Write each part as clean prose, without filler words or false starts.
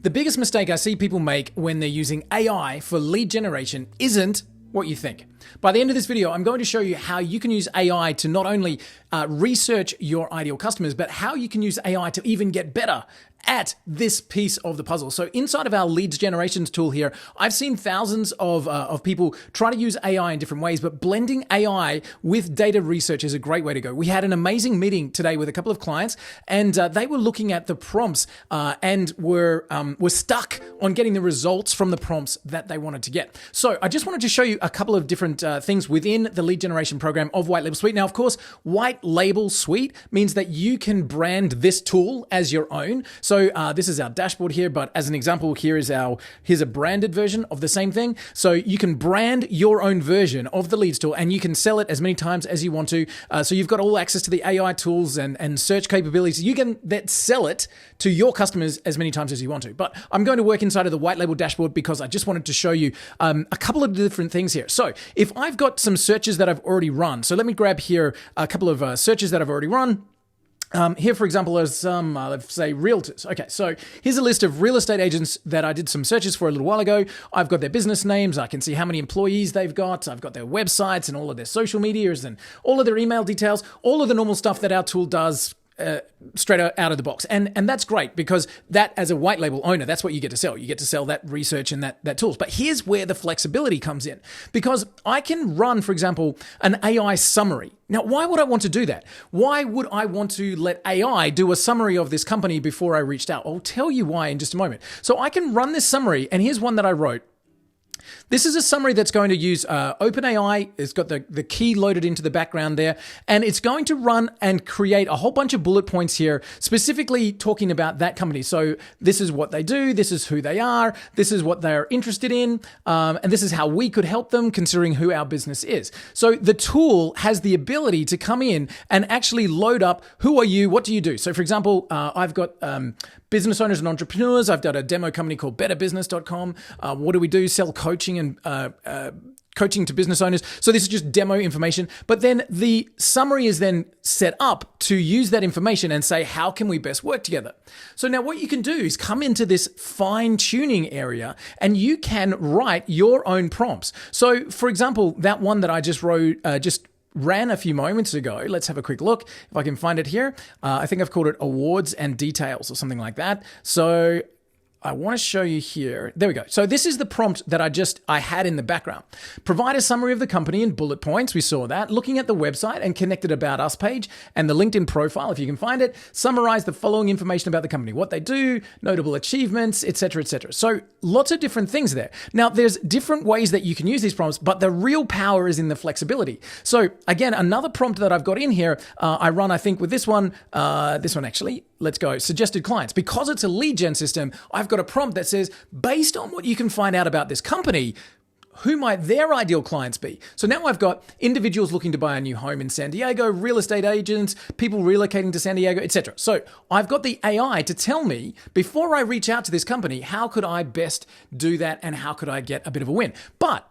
The biggest mistake I see people make when they're using AI for lead generation isn't what you think. By the end of this video, I'm going to show you how you can use AI to not only research your ideal customers, but how you can use AI to even get better at this piece of the puzzle. So inside of our leads generations tool here, I've seen thousands of people try to use AI in different ways, but blending AI with data research is a great way to go. We had an amazing meeting today with a couple of clients, and they were looking at the prompts and were stuck on getting the results from the prompts that they wanted to get. So I just wanted to show you a couple of different things within the lead generation program of White Label Suite. Now, of course, White Label Suite means that you can brand this tool as your own. So this is our dashboard here, but as an example, here's a branded version of the same thing. So you can brand your own version of the leads tool, and you can sell it as many times as you want to. So you've got all access to the AI tools and search capabilities. You can sell it to your customers as many times as you want to. But I'm going to work inside of the White Label dashboard because I just wanted to show you a couple of different things here. So if I've got some searches that I've already run, so let me grab here a couple of searches that I've already run. Here, for example, are some, let's say, realtors. Okay, so here's a list of real estate agents that I did some searches for a little while ago. I've got their business names. I can see how many employees they've got. I've got their websites and all of their social medias and all of their email details, all of the normal stuff that our tool does straight out of the box. And that's great because that, as a white label owner, that's what you get to sell. You get to sell that research and that tools. But here's where the flexibility comes in, because I can run, for example, an AI summary. Now, why would I want to do that? Why would I want to let AI do a summary of this company before I reached out? I'll tell you why in just a moment. So I can run this summary, and here's one that I wrote. This is a summary that's going to use OpenAI. It's got the key loaded into the background there, and it's going to run and create a whole bunch of bullet points here, specifically talking about that company. So this is what they do, this is who they are, this is what they're interested in, and this is how we could help them considering who our business is. So the tool has the ability to come in and actually load up, who are you, what do you do? So for example, I've got business owners and entrepreneurs. I've got a demo company called betterbusiness.com. What do we do? Sell coaching and coaching to business owners. So this is just demo information. But then the summary is then set up to use that information and say, how can we best work together? So now what you can do is come into this fine tuning area and you can write your own prompts. So for example, that one that I just wrote, ran a few moments ago. Let's have a quick look if I can find it here. I think I've called it awards and details or something like that. So I want to show you here. There we go. So this is the prompt that I had in the background. Provide a summary of the company in bullet points. We saw that. Looking at the website and connected About Us page and the LinkedIn profile, if you can find it. Summarize the following information about the company, what they do, notable achievements, etc., etc. So lots of different things there. Now, there's different ways that you can use these prompts, but the real power is in the flexibility. So again, another prompt that I've got in here, I run, I think, with this one actually. Let's go. Suggested clients. Because it's a lead gen system, I've got a prompt that says, based on what you can find out about this company, who might their ideal clients be? So now I've got individuals looking to buy a new home in San Diego, real estate agents, people relocating to San Diego, etc. So I've got the AI to tell me, before I reach out to this company, how could I best do that and how could I get a bit of a win? But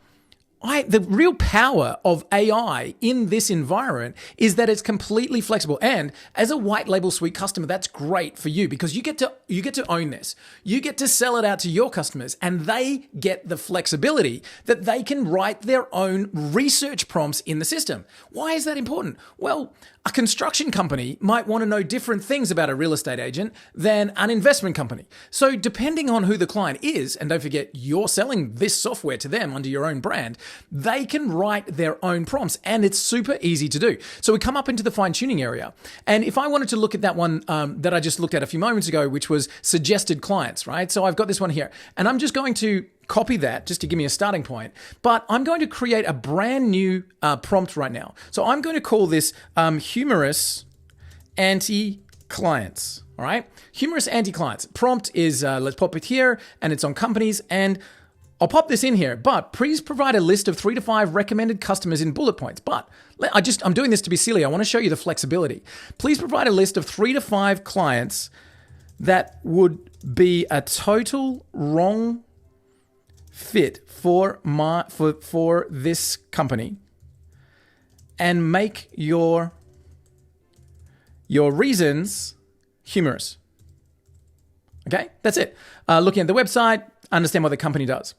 the real power of AI in this environment is that it's completely flexible. And as a white label suite customer, that's great for you because you get to own this. You get to sell it out to your customers and they get the flexibility that they can write their own research prompts in the system. Why is that important? Well, a construction company might want to know different things about a real estate agent than an investment company. So depending on who the client is, and don't forget, you're selling this software to them under your own brand, they can write their own prompts and it's super easy to do. So we come up into the fine tuning area. And if I wanted to look at that one that I just looked at a few moments ago, which was suggested clients, right? So I've got this one here and I'm just going to copy that just to give me a starting point, but I'm going to create a brand new prompt right now. So I'm going to call this humorous anti-clients, all right? Humorous anti-clients. Prompt is, let's pop it here, and it's on companies, and I'll pop this in here, but please provide a list of 3 to 5 recommended customers in bullet points. But I'm doing this to be silly. I want to show you the flexibility. Please provide a list of 3 to 5 clients that would be a total wrong fit for this company, and make your reasons humorous. Okay, that's it. Looking at the website, understand what the company does.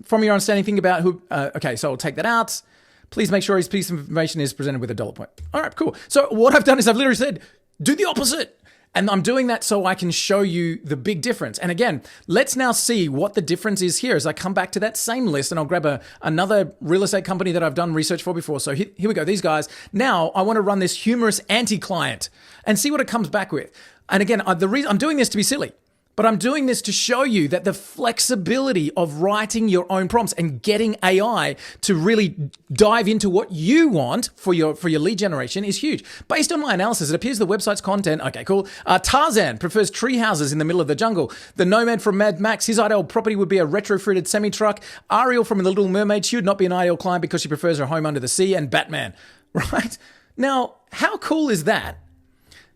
From your understanding, think about who, okay, so I'll take that out. Please make sure his piece of information is presented with a dollar point. All right, cool. So what I've done is I've literally said, do the opposite. And I'm doing that so I can show you the big difference. And again, let's now see what the difference is here as I come back to that same list and I'll grab another real estate company that I've done research for before. So here we go, these guys. Now I want to run this humorous anti-client and see what it comes back with. And again, the reason I'm doing this to be silly, but I'm doing this to show you that the flexibility of writing your own prompts and getting AI to really dive into what you want for your lead generation is huge. Based on my analysis, it appears the website's content, okay, cool. Tarzan prefers tree houses in the middle of the jungle. The nomad from Mad Max, his ideal property would be a retrofitted semi-truck. Ariel from The Little Mermaid, she would not be an ideal client because she prefers her home under the sea. And Batman, right? Now, how cool is that?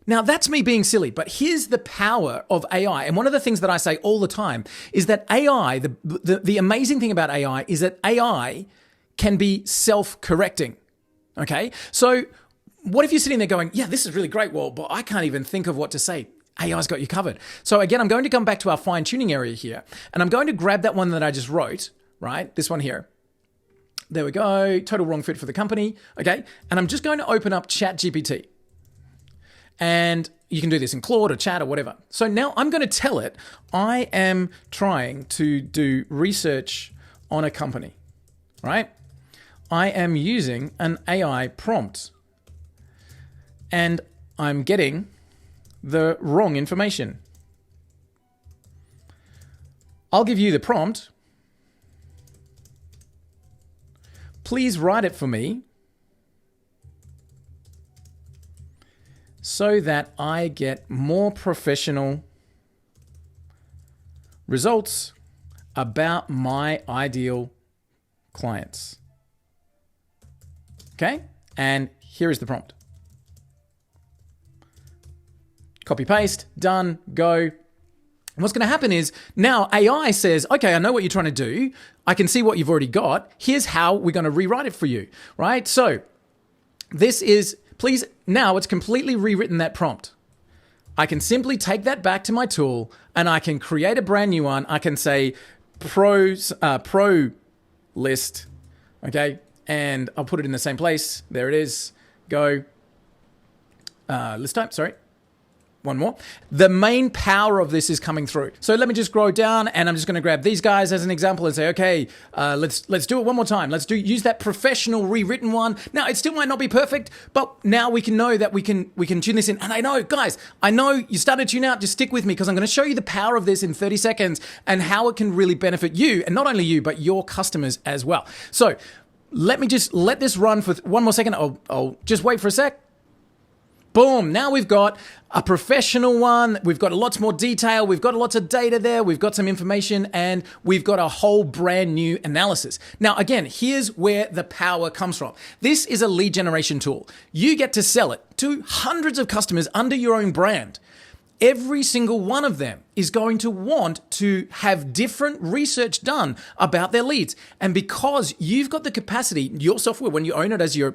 Now, that's me being silly, but here's the power of AI. And one of the things that I say all the time is that AI, the amazing thing about AI is that AI can be self-correcting, okay? So what if you're sitting there going, yeah, this is really great, well, but I can't even think of what to say. AI's got you covered. So again, I'm going to come back to our fine-tuning area here, and I'm going to grab that one that I just wrote, right? This one here. There we go, total wrong fit for the company, okay? And I'm just going to open up ChatGPT. And you can do this in Claude or Chat or whatever. So now I'm going to tell it, I am trying to do research on a company, right? I am using an AI prompt and I'm getting the wrong information. I'll give you the prompt. Please write it for me so that I get more professional results about my ideal clients. Okay? And here is the prompt. Copy, paste, done, go. And what's going to happen is now AI says, okay, I know what you're trying to do. I can see what you've already got. Here's how we're going to rewrite it for you, right? So this is, please, now it's completely rewritten that prompt. I can simply take that back to my tool and I can create a brand new one. I can say pro list, okay? And I'll put it in the same place. There it is. Go. List type, sorry. One more. The main power of this is coming through. So let me just scroll down and I'm just going to grab these guys as an example and say, okay, let's do it one more time. Use that professional rewritten one. Now it still might not be perfect, but now we can know that we can tune this in. And I know, guys, I know you started to tune out. Just stick with me because I'm going to show you the power of this in 30 seconds and how it can really benefit you, and not only you, but your customers as well. So let me just let this run for one more second. I'll just wait for a sec. Boom, now we've got a professional one. We've got lots more detail. We've got lots of data there. We've got some information and we've got a whole brand new analysis. Now, again, here's where the power comes from. This is a lead generation tool. You get to sell it to hundreds of customers under your own brand. Every single one of them is going to want to have different research done about their leads. And because you've got the capacity, your software, when you own it as a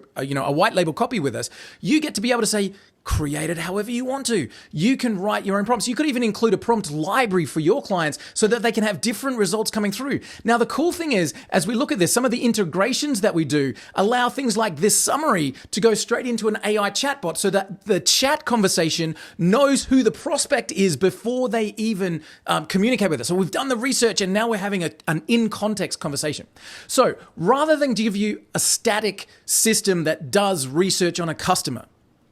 white label copy with us, you get to be able to say, create it however you want to. You can write your own prompts. You could even include a prompt library for your clients so that they can have different results coming through. Now, the cool thing is, as we look at this, some of the integrations that we do allow things like this summary to go straight into an AI chatbot so that the chat conversation knows who the prospect is before they even communicate with us. So we've done the research and now we're having an in-context conversation. So rather than give you a static system that does research on a customer,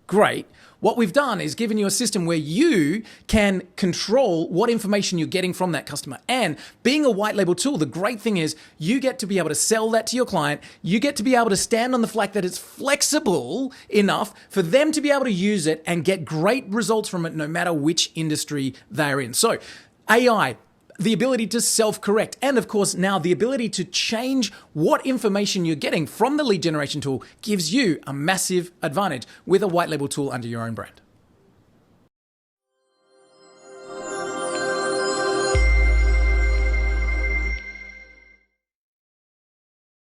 great. What we've done is given you a system where you can control what information you're getting from that customer. And being a white label tool, the great thing is you get to be able to sell that to your client. You get to be able to stand on the fact that it's flexible enough for them to be able to use it and get great results from it no matter which industry they're in. So AI, the ability to self-correct, and of course now the ability to change what information you're getting from the lead generation tool gives you a massive advantage with a white label tool under your own brand.